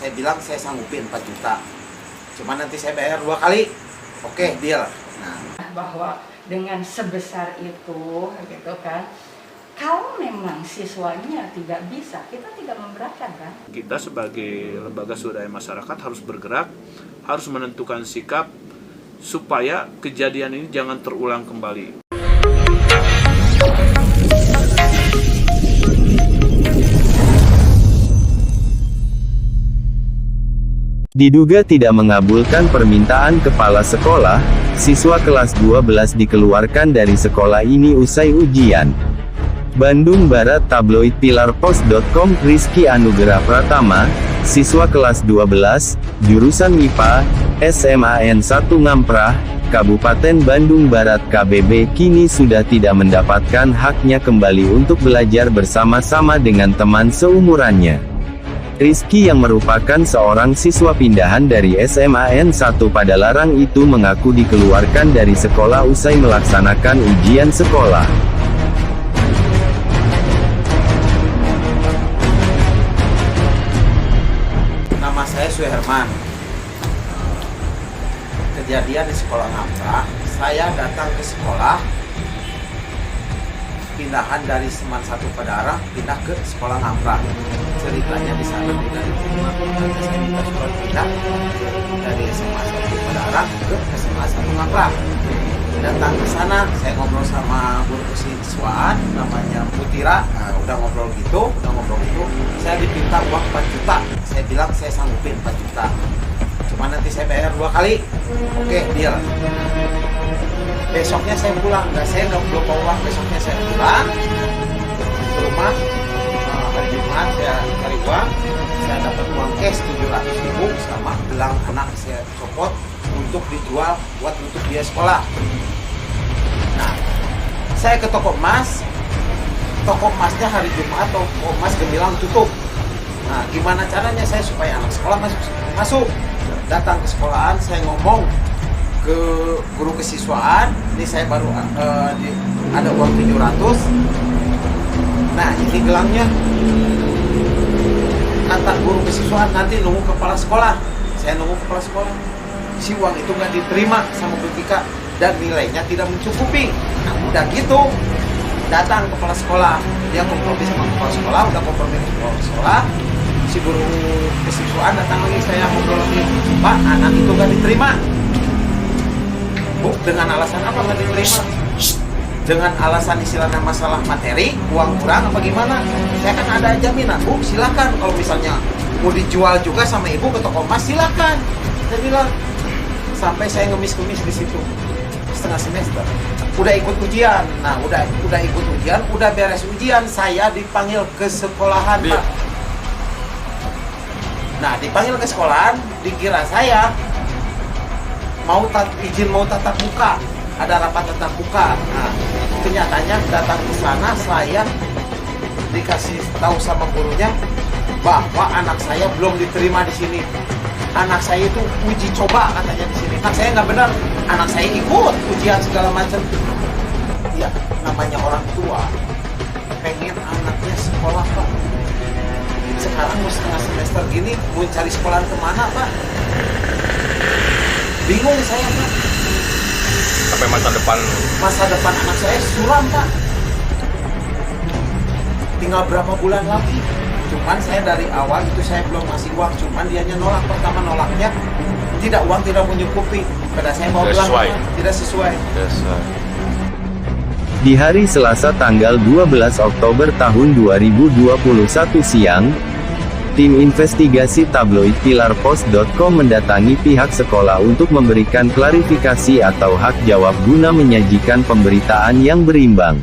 Saya bilang saya sanggupin 4 juta. Cuma nanti saya bayar 2 kali. Oke, deal. Nah, bahwa dengan sebesar itu gitu kan, kalau memang siswanya tidak bisa, kita tidak memberatkan kan. Kita sebagai lembaga swadaya masyarakat harus bergerak, harus menentukan sikap supaya kejadian ini jangan terulang kembali. Diduga tidak mengabulkan permintaan kepala sekolah, siswa kelas 12 dikeluarkan dari sekolah ini usai ujian. Bandung Barat tabloid pilarpost.com Rizky Anugerah Pratama, siswa kelas 12, jurusan MIPA, SMAN 1 Ngamprah, Kabupaten Bandung Barat KBB kini sudah tidak mendapatkan haknya kembali untuk belajar bersama-sama dengan teman seumurannya. Rizky yang merupakan seorang siswa pindahan dari SMAN 1 Padalarang itu mengaku dikeluarkan dari sekolah usai melaksanakan ujian sekolah. nama saya Suherman. Kejadian di sekolah Ngamprah, saya datang ke sekolah pindahan dari Seman 1 Padalarang pindah ke sekolah Ngamprah. Ceritanya di sana tidak diterima, saya minta surat pindah dari SMA 1 Padalarang ke SMA 1 Ngamprah. Datang ke sana, saya ngobrol sama guru kesiswaan namanya Putira. Nah, udah ngobrol gitu, saya diminta uang 4 juta. Saya bilang saya sanggupin 4 juta. Cuma nanti saya bayar 2 kali. Oke, deal. Besoknya saya pulang, saya belum bawa uang. Besoknya saya pulang ke rumah. Hari Jumat saya cari uang, saya dapat uang cash 700.000 sama gelang anak saya copot untuk dijual buat untuk biaya sekolah. Nah, saya ke toko emasnya hari Jumat toko emas Gemilang tutup. Nah, gimana caranya saya supaya anak sekolah masuk? Datang ke sekolahan, saya ngomong ke guru kesiswaan, ini saya baru ada uang 700. Nah, ini gelangnya. Kata guru kesiswaan nanti nunggu kepala sekolah. Saya nunggu kepala sekolah. Si uang itu nggak diterima sama Bu Tika dan nilainya tidak mencukupi. Nah, udah gitu datang kepala sekolah, dia kompromi sama kepala sekolah, udah kompromi sama kepala sekolah. Si guru kesiswaan datang lagi, saya ngobrol lagi, Pak, anak itu nggak diterima. Bu, dengan alasan apa nggak diterima? Dengan alasan istilahnya masalah materi, uang kurang apa gimana? Saya kan ada jaminan, Bu, silakan. Kalau misalnya mau dijual juga sama ibu ke toko emas, silakan. Saya bilang, sampai saya ngemis-ngemis di situ setengah semester. Udah ikut ujian, nah udah ikut ujian, udah beres ujian, saya dipanggil ke sekolahan, Pak. Nah, dipanggil ke sekolahan, dikira saya izin mau tatap muka, ada rapat tatap muka. Nah, kenyataannya datang ke sana, saya dikasih tahu sama gurunya bahwa anak saya belum diterima di sini. Anak saya itu uji coba katanya di sini. Anak saya nggak benar, anak saya ikut ujian segala macam. Ya, namanya orang tua pengen anaknya sekolah, Pak. Sekarang mau setengah semester gini, mau cari sekolahan kemana, Pak? Bingung saya, Pak. Sampai masa depan anak saya suram, Pak. Tinggal berapa bulan lagi. Cuman saya dari awal itu saya belum ngasih uang, cuman dianya nolak. Pertama nolaknya uang tidak mencukupi. Pada saya mau bilang tidak sesuai. Di hari Selasa tanggal 12 Oktober tahun 2021 siang, tim investigasi tabloid pilarpost.com mendatangi pihak sekolah untuk memberikan klarifikasi atau hak jawab guna menyajikan pemberitaan yang berimbang.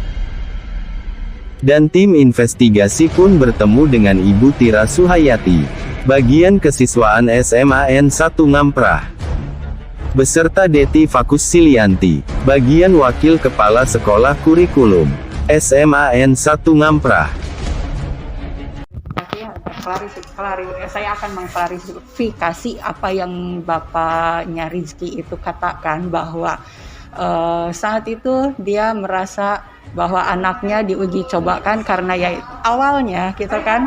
Dan tim investigasi pun bertemu dengan Ibu Tira Suhayati, bagian kesiswaan SMAN 1 Ngamprah, beserta Deti Fakus Silianti, bagian wakil kepala sekolah kurikulum, SMAN 1 Ngamprah. Saya akan mengklarifikasi apa yang bapaknya Rizky itu katakan, bahwa saat itu dia merasa bahwa anaknya diuji cobakan karena ya awalnya kita kan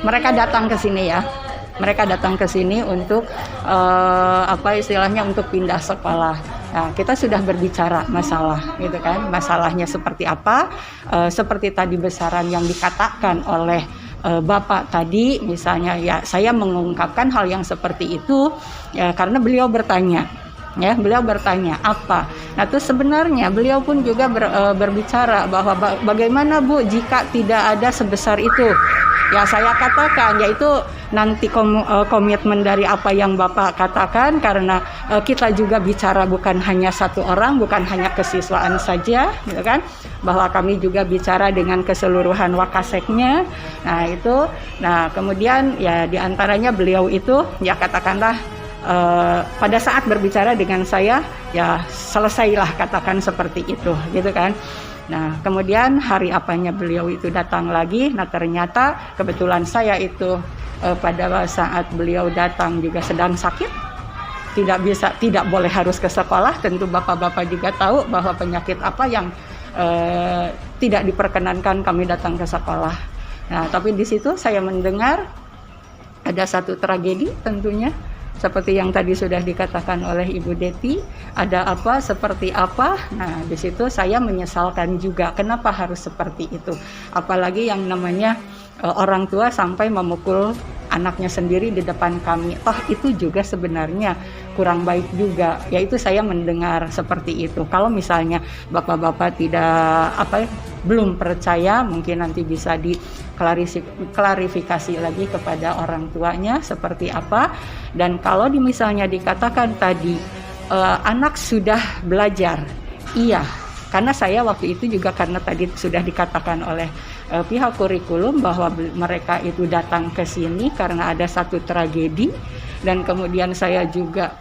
mereka datang ke sini ya. Mereka datang ke sini untuk untuk pindah sekolah. Nah, kita sudah berbicara masalah, gitu kan? Masalahnya seperti apa? Seperti tadi besaran yang dikatakan oleh Bapak tadi, misalnya ya saya mengungkapkan hal yang seperti itu ya karena beliau bertanya. Ya, beliau bertanya apa. Nah, terus sebenarnya beliau pun juga berbicara bahwa bagaimana Bu jika tidak ada sebesar itu. Ya, saya katakan yaitu nanti komitmen dari apa yang Bapak katakan karena kita juga bicara bukan hanya satu orang, bukan hanya kesiswaan saja, gitu kan? Bahwa kami juga bicara dengan keseluruhan Wakaseknya. Nah, itu. Nah, kemudian ya diantaranya beliau itu ya katakanlah pada saat berbicara dengan saya ya selesailah katakan seperti itu gitu kan. Nah kemudian hari apanya beliau itu datang lagi. Nah ternyata kebetulan saya itu pada saat beliau datang juga sedang sakit, tidak boleh harus ke sekolah. Tentu bapak-bapak juga tahu bahwa penyakit apa yang tidak diperkenankan kami datang ke sekolah. Nah tapi di situ saya mendengar ada satu tragedi tentunya. Seperti yang tadi sudah dikatakan oleh Ibu Deti, ada apa, seperti apa. Nah, di situ saya menyesalkan juga kenapa harus seperti itu. Apalagi yang namanya orang tua sampai memukul anaknya sendiri di depan kami. Toh itu juga sebenarnya kurang baik juga. Yaitu saya mendengar seperti itu. Kalau misalnya bapak-bapak belum percaya, mungkin nanti bisa diklarifikasi lagi kepada orang tuanya seperti apa. Dan kalau misalnya dikatakan tadi anak sudah belajar, iya, karena saya waktu itu juga karena tadi sudah dikatakan oleh pihak kurikulum bahwa mereka itu datang ke sini karena ada satu tragedi, dan kemudian saya juga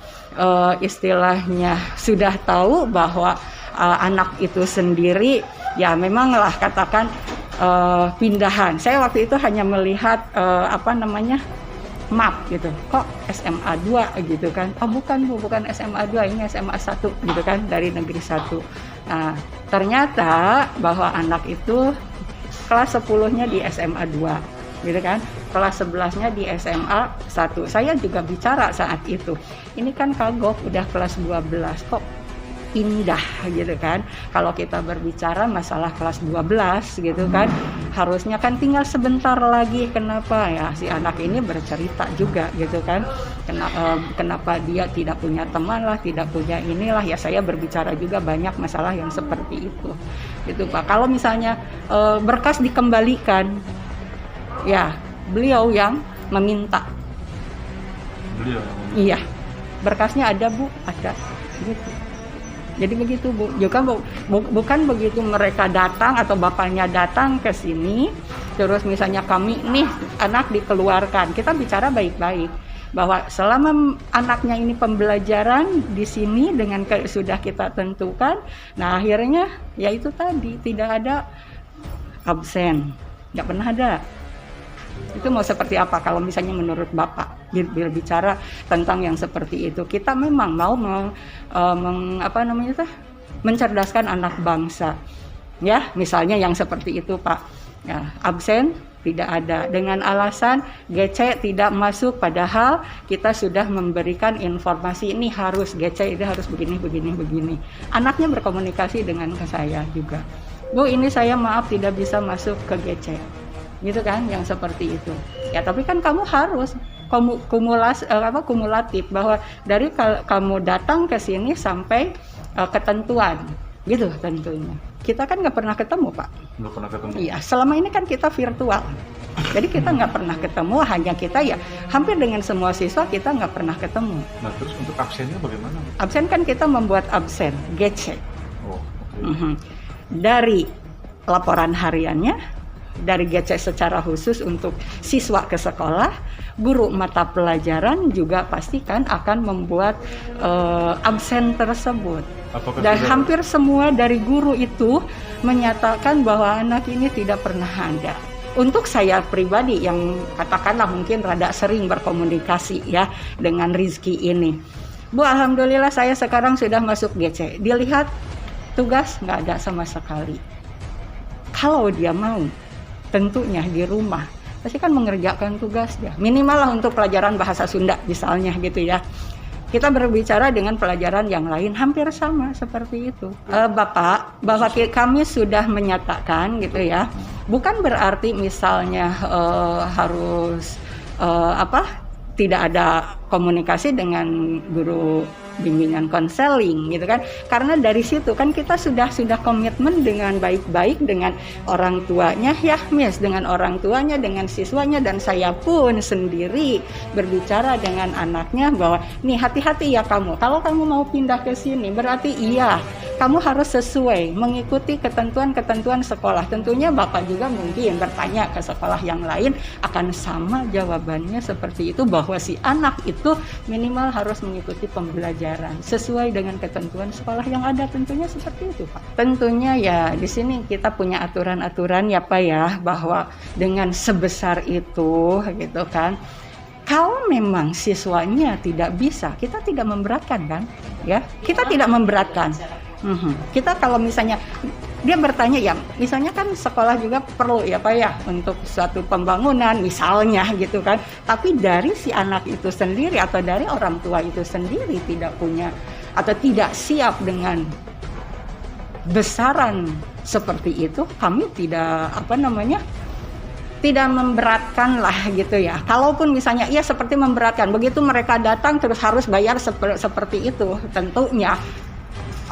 istilahnya sudah tahu bahwa anak itu sendiri ya memanglah katakan pindahan. Saya waktu itu hanya melihat map gitu. Kok SMA 2 gitu kan. Oh bukan Bu, bukan SMA 2, ini SMA 1 gitu kan, dari negeri 1. Nah, ternyata bahwa anak itu kelas 10-nya di SMA 2 gitu kan. Kelas 11-nya di SMA 1. Saya juga bicara saat itu. Ini kan kagok udah kelas 12. Kok pindah gitu kan. Kalau kita berbicara masalah kelas 12 gitu kan, harusnya kan tinggal sebentar lagi. Kenapa ya si anak ini bercerita juga gitu kan, kenapa dia tidak punya teman lah, tidak punya inilah. Ya saya berbicara juga banyak masalah yang seperti itu gitu Pak. Kalau misalnya berkas dikembalikan, ya beliau yang meminta. Iya, berkasnya ada Bu, ada gitu. Jadi begitu Bu, juga bukan begitu mereka datang atau bapaknya datang ke sini, terus misalnya kami nih anak dikeluarkan. Kita bicara baik-baik bahwa selama anaknya ini pembelajaran di sini dengan sudah kita tentukan, nah akhirnya ya itu tadi tidak ada absen, nggak pernah ada. Itu mau seperti apa kalau misalnya menurut Bapak berbicara tentang yang seperti itu? Kita memang mau mencerdaskan anak bangsa. Ya, misalnya yang seperti itu Pak. Ya, absen tidak ada dengan alasan GC tidak masuk, padahal kita sudah memberikan informasi ini harus GC, ini harus begini. Anaknya berkomunikasi dengan saya juga. Bu, ini saya maaf tidak bisa masuk ke GC. Gitu kan, yang seperti itu. Ya tapi kan kamu harus kumulatif bahwa dari kamu datang ke sini sampai ketentuan gitu tentunya. Kita kan nggak pernah ketemu Pak. Nggak pernah ketemu. Iya, selama ini kan kita virtual. Jadi kita nggak pernah ketemu, hanya kita ya hampir dengan semua siswa kita nggak pernah ketemu. Nah terus untuk absennya bagaimana? Absen kan kita membuat absen GC. Oh, okay. Dari laporan hariannya, dari GC secara khusus untuk siswa ke sekolah, guru mata pelajaran juga pastikan akan membuat absen tersebut. Dan hampir semua dari guru itu menyatakan bahwa anak ini tidak pernah ada. Untuk saya pribadi yang katakanlah mungkin rada sering berkomunikasi ya dengan Rizky ini, Bu, alhamdulillah saya sekarang sudah masuk GC. Dilihat tugas nggak ada sama sekali. Kalau dia mau, tentunya di rumah pasti kan mengerjakan tugas ya. Minimal lah untuk pelajaran bahasa Sunda misalnya gitu ya. Kita berbicara dengan pelajaran yang lain hampir sama seperti itu. Bapak, bahwa kami sudah menyatakan gitu ya, bukan berarti misalnya harus tidak ada komunikasi dengan guru bimbingan konseling gitu kan, karena dari situ kan kita sudah komitmen dengan baik-baik dengan orang tuanya ya Miss, dengan orang tuanya, dengan siswanya, dan saya pun sendiri berbicara dengan anaknya bahwa nih hati-hati ya kamu, kalau kamu mau pindah ke sini berarti iya kamu harus sesuai mengikuti ketentuan-ketentuan sekolah. Tentunya Bapak juga mungkin bertanya ke sekolah yang lain akan sama jawabannya seperti itu, bahwa si anak itu minimal harus mengikuti pembelajaran sesuai dengan ketentuan sekolah yang ada, tentunya seperti itu Pak. Tentunya ya di sini kita punya aturan-aturan ya Pak ya, bahwa dengan sebesar itu gitu kan, kalau memang siswanya tidak bisa, kita tidak memberatkan kan ya, kita tidak memberatkan. Kita kalau misalnya dia bertanya ya, misalnya kan sekolah juga perlu ya Pak ya untuk suatu pembangunan misalnya gitu kan, tapi dari si anak itu sendiri atau dari orang tua itu sendiri tidak punya atau tidak siap dengan besaran seperti itu, kami tidak tidak memberatkan lah gitu ya. Kalaupun misalnya iya seperti memberatkan, begitu mereka datang terus harus bayar seperti itu, tentunya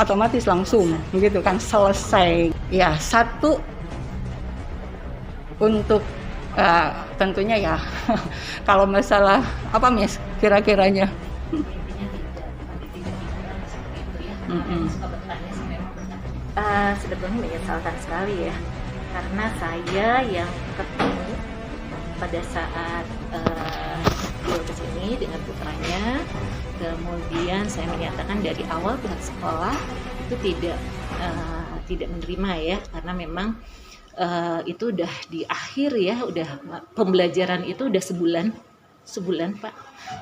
otomatis langsung gitu kan selesai ya. Satu untuk tentunya ya kalau masalah apa Miss kira-kiranya sebetulnya menyesalkan sekali ya, karena saya yang ketemu pada saat beliau kesini dengan putranya. Kemudian saya menyatakan dari awal pihak sekolah itu tidak menerima ya, karena memang itu udah di akhir ya, udah pembelajaran itu udah sebulan Pak,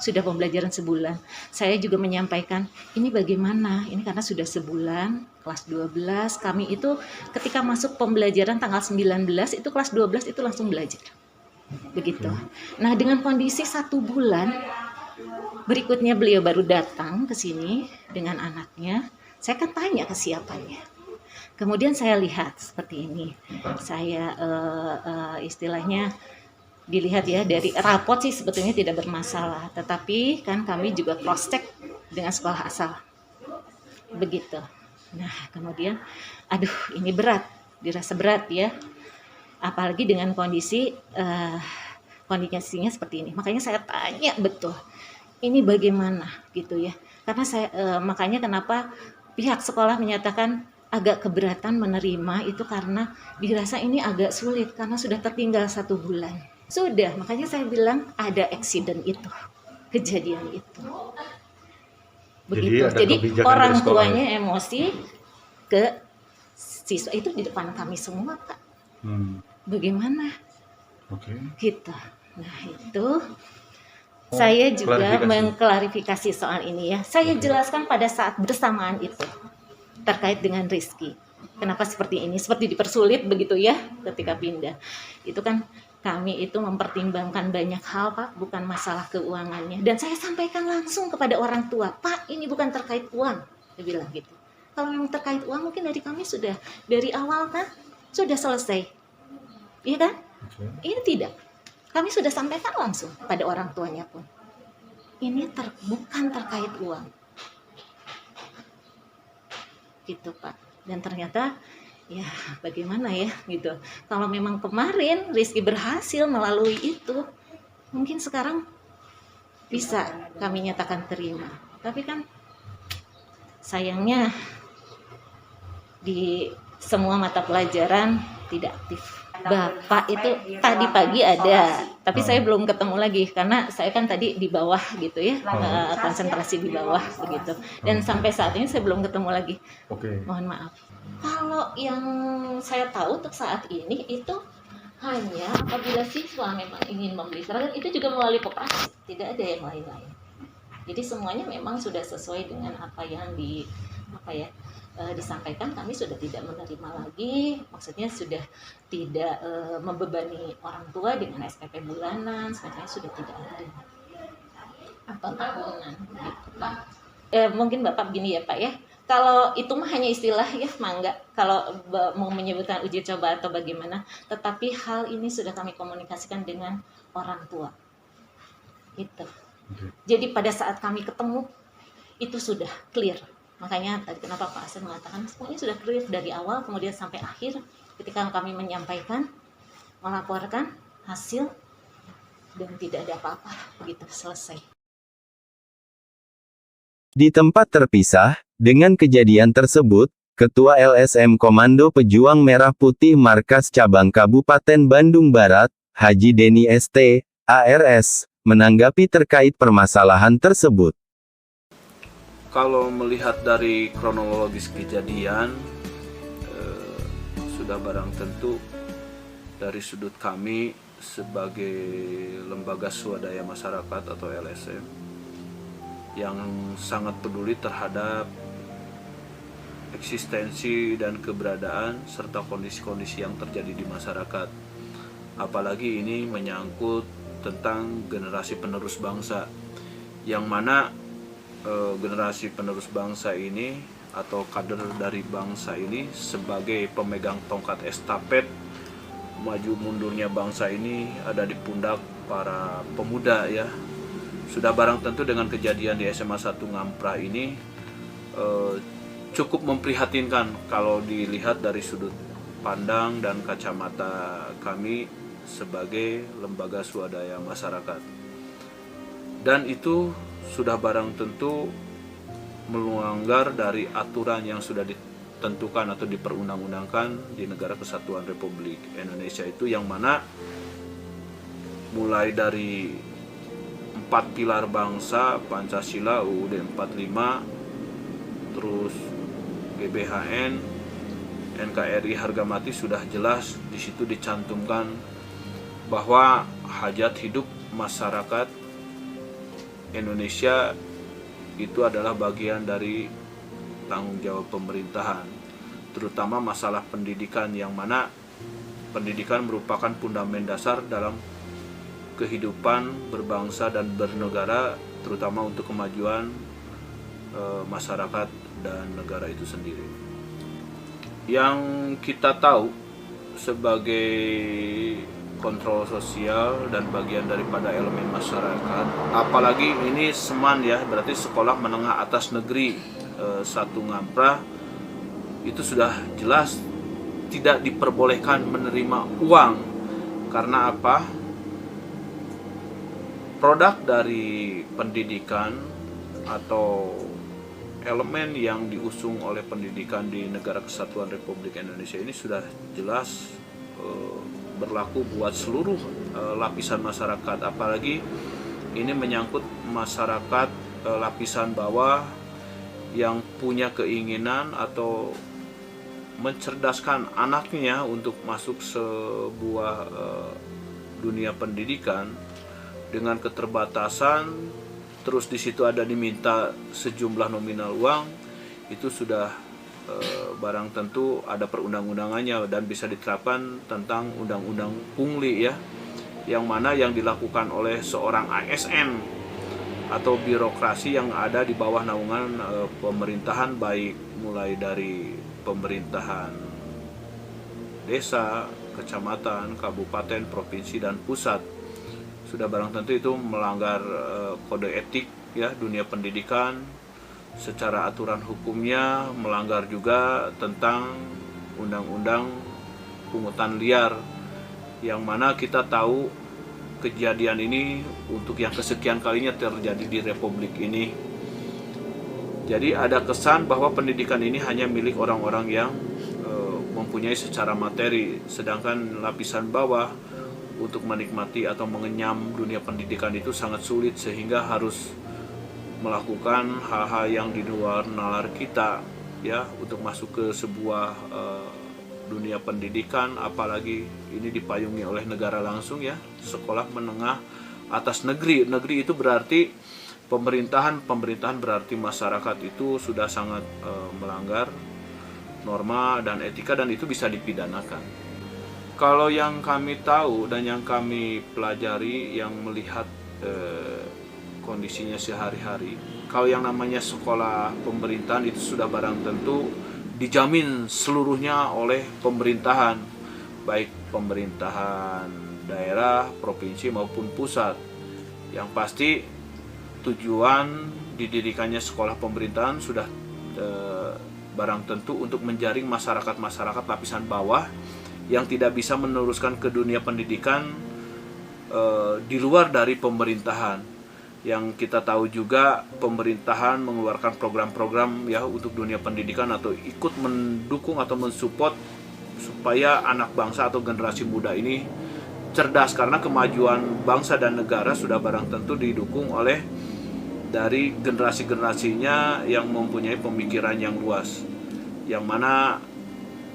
sudah pembelajaran sebulan. Saya juga menyampaikan ini bagaimana, ini karena sudah sebulan, kelas 12 kami itu ketika masuk pembelajaran tanggal 19 itu kelas 12 itu langsung belajar begitu. Nah dengan kondisi 1 bulan berikutnya beliau baru datang ke sini dengan anaknya. Saya kan tanya kesiapannya. Kemudian saya lihat seperti ini. Saya istilahnya dilihat ya dari rapot sih sebetulnya tidak bermasalah. Tetapi kan kami juga cross check dengan sekolah asal. Begitu. Nah kemudian aduh ini berat. Dirasa berat ya. Apalagi dengan kondisinya seperti ini. Makanya saya tanya betul. Ini bagaimana gitu ya, karena saya makanya kenapa pihak sekolah menyatakan agak keberatan menerima itu, karena dirasa ini agak sulit karena sudah tertinggal 1 bulan. Sudah, makanya saya bilang ada accident itu, kejadian itu. Begitu. Jadi orang tuanya emosi ke siswa itu di depan kami semua Pak. Bagaimana? Gitu. Nah itu. Saya juga mengklarifikasi soal ini ya. Saya jelaskan pada saat bersamaan itu terkait dengan Rizky. Kenapa seperti ini? Seperti dipersulit begitu ya ketika pindah. Itu kan kami itu mempertimbangkan banyak hal Pak, bukan masalah keuangannya. Dan saya sampaikan langsung kepada orang tua, Pak ini bukan terkait uang. Saya bilang gitu. Kalau memang terkait uang mungkin dari kami sudah dari awal kan sudah selesai. Iya kan? Ini tidak. Kami sudah sampaikan langsung pada orang tuanya pun. Ini bukan terkait uang. Gitu Pak. Dan ternyata ya bagaimana ya gitu. Kalau memang kemarin Rizky berhasil melalui itu, mungkin sekarang bisa kami nyatakan terima. Tapi kan sayangnya di semua mata pelajaran tidak aktif. Bapak itu tadi pagi ada, tapi saya belum ketemu lagi karena saya kan tadi di bawah gitu ya, konsentrasi di bawah begitu. Dan sampai saat ini saya belum ketemu lagi. Mohon maaf. Kalau yang saya tahu untuk saat ini itu hanya apabila siswa memang ingin membeli seragam itu juga melalui koperasi, tidak ada yang lain-lain. Jadi semuanya memang sudah sesuai dengan apa yang disampaikan, kami sudah tidak menerima lagi, maksudnya sudah tidak membebani orang tua dengan SPP bulanan, sebagainya sudah tidak ada atau tahunan gitu Pak. Mungkin Bapak begini ya Pak ya, kalau itu mah hanya istilah ya mangga, kalau mau menyebutkan uji coba atau bagaimana, tetapi hal ini sudah kami komunikasikan dengan orang tua gitu. Jadi pada saat kami ketemu itu sudah clear. Makanya tadi kenapa Pak Asep mengatakan semuanya sudah clear dari awal kemudian sampai akhir, ketika kami menyampaikan, melaporkan hasil dan tidak ada apa-apa, begitu selesai. Di tempat terpisah, dengan kejadian tersebut, Ketua LSM Komando Pejuang Merah Putih Markas Cabang Kabupaten Bandung Barat, Haji Deni ST, ARS, menanggapi terkait permasalahan tersebut. Kalau melihat dari kronologis kejadian, sudah barang tentu dari sudut kami sebagai lembaga swadaya masyarakat atau LSM yang sangat peduli terhadap eksistensi dan keberadaan serta kondisi-kondisi yang terjadi di masyarakat. Apalagi ini menyangkut tentang generasi penerus bangsa, yang mana generasi penerus bangsa ini atau kader dari bangsa ini sebagai pemegang tongkat estafet maju mundurnya bangsa ini ada di pundak para pemuda ya. Sudah barang tentu dengan kejadian di SMA 1 Ngamprah ini cukup memprihatinkan kalau dilihat dari sudut pandang dan kacamata kami sebagai lembaga swadaya masyarakat. Dan itu sudah barang tentu melanggar dari aturan yang sudah ditentukan atau diperundang-undangkan di Negara Kesatuan Republik Indonesia itu, yang mana mulai dari 4 pilar bangsa, Pancasila, UUD 45, terus GBHN, NKRI harga mati, sudah jelas di situ dicantumkan bahwa hajat hidup masyarakat Indonesia itu adalah bagian dari tanggung jawab pemerintahan, terutama masalah pendidikan, yang mana pendidikan merupakan fundament dasar dalam kehidupan berbangsa dan bernegara, terutama untuk kemajuan masyarakat dan negara itu sendiri. Yang kita tahu sebagai kontrol sosial dan bagian daripada elemen masyarakat, apalagi ini SEMAN ya, berarti sekolah menengah atas negeri 1 Ngamprah, itu sudah jelas tidak diperbolehkan menerima uang. Karena apa? Produk dari pendidikan atau elemen yang diusung oleh pendidikan di Negara Kesatuan Republik Indonesia ini sudah jelas berlaku buat seluruh lapisan masyarakat, apalagi ini menyangkut masyarakat lapisan bawah yang punya keinginan atau mencerdaskan anaknya untuk masuk sebuah dunia pendidikan dengan keterbatasan, terus di situ ada diminta sejumlah nominal uang, itu sudah barang tentu ada perundang-undangannya dan bisa diterapkan tentang undang-undang pungli ya, yang mana yang dilakukan oleh seorang ASN atau birokrasi yang ada di bawah naungan pemerintahan, baik mulai dari pemerintahan desa, kecamatan, kabupaten, provinsi dan pusat. Sudah barang tentu itu melanggar kode etik ya dunia pendidikan. Secara aturan hukumnya melanggar juga tentang undang-undang pungutan liar, yang mana kita tahu kejadian ini untuk yang kesekian kalinya terjadi di Republik ini. Jadi ada kesan bahwa pendidikan ini hanya milik orang-orang yang mempunyai secara materi, sedangkan lapisan bawah untuk menikmati atau mengenyam dunia pendidikan itu sangat sulit, sehingga harus melakukan hal-hal yang di luar nalar kita ya untuk masuk ke sebuah dunia pendidikan, apalagi ini dipayungi oleh negara langsung ya, sekolah menengah atas negeri. Negeri itu berarti pemerintahan berarti masyarakat itu sudah sangat melanggar norma dan etika, dan itu bisa dipidanakan. Kalau yang kami tahu dan yang kami pelajari, yang melihat kondisinya sehari-hari, kalau yang namanya sekolah pemerintahan itu sudah barang tentu dijamin seluruhnya oleh pemerintahan, baik pemerintahan daerah, provinsi maupun pusat. Yang pasti tujuan didirikannya sekolah pemerintahan sudah barang tentu untuk menjaring masyarakat-masyarakat lapisan bawah yang tidak bisa meneruskan ke dunia pendidikan di luar dari pemerintahan. Yang kita tahu juga pemerintahan mengeluarkan program-program ya untuk dunia pendidikan atau ikut mendukung atau mensupport supaya anak bangsa atau generasi muda ini cerdas, karena kemajuan bangsa dan negara sudah barang tentu didukung oleh dari generasi-generasinya yang mempunyai pemikiran yang luas, yang mana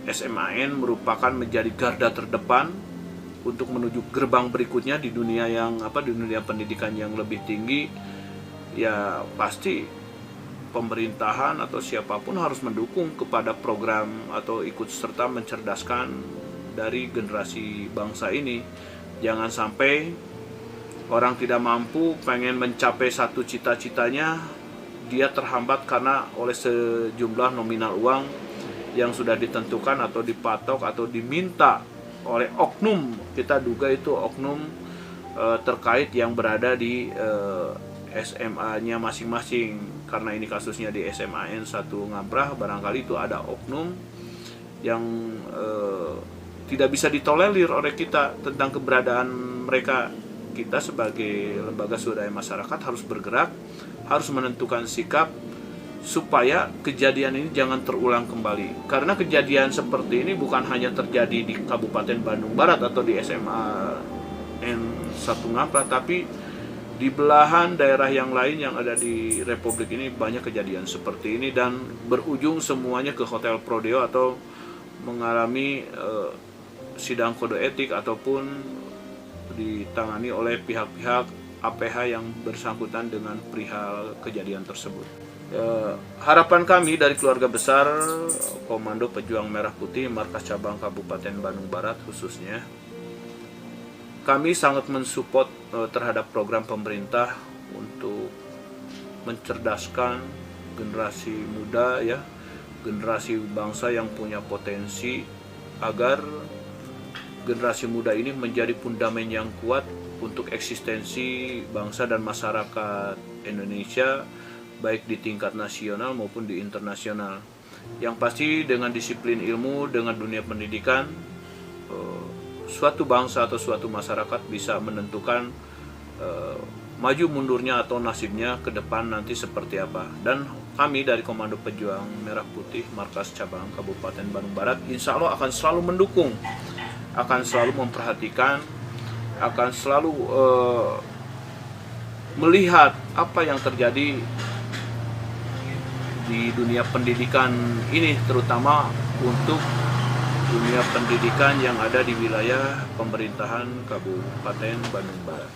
SMAN merupakan menjadi garda terdepan untuk menuju gerbang berikutnya di dunia di dunia pendidikan yang lebih tinggi. Ya pasti pemerintahan atau siapapun harus mendukung kepada program atau ikut serta mencerdaskan dari generasi bangsa ini. Jangan sampai orang tidak mampu pengen mencapai satu cita-citanya, dia terhambat karena oleh sejumlah nominal uang yang sudah ditentukan atau dipatok atau diminta oleh oknum, kita duga itu oknum terkait yang berada di SMA-nya masing-masing. Karena ini kasusnya di SMAN 1 Ngamprah, barangkali itu ada oknum yang tidak bisa ditolerir oleh kita tentang keberadaan mereka. Kita sebagai lembaga swadaya masyarakat harus bergerak, harus menentukan sikap supaya kejadian ini jangan terulang kembali. Karena kejadian seperti ini bukan hanya terjadi di Kabupaten Bandung Barat atau di SMAN 1 Ngamprah, tapi di belahan daerah yang lain yang ada di Republik ini banyak kejadian seperti ini, dan berujung semuanya ke Hotel Prodeo atau mengalami sidang kode etik ataupun ditangani oleh pihak-pihak APH yang bersangkutan dengan perihal kejadian tersebut. Harapan kami dari keluarga besar Komando Pejuang Merah Putih Markas Cabang Kabupaten Bandung Barat khususnya, kami sangat mensupport terhadap program pemerintah untuk mencerdaskan generasi muda ya, generasi bangsa yang punya potensi, agar generasi muda ini menjadi fundament yang kuat untuk eksistensi bangsa dan masyarakat Indonesia, baik di tingkat nasional maupun di internasional. Yang pasti dengan disiplin ilmu, dengan dunia pendidikan, suatu bangsa atau suatu masyarakat bisa menentukan maju mundurnya atau nasibnya ke depan nanti seperti apa. Dan kami dari Komando Pejuang Merah Putih Markas Cabang Kabupaten Bandung Barat insya Allah akan selalu mendukung, akan selalu memperhatikan, akan selalu melihat apa yang terjadi di dunia pendidikan ini, terutama untuk dunia pendidikan yang ada di wilayah pemerintahan Kabupaten Bandung Barat.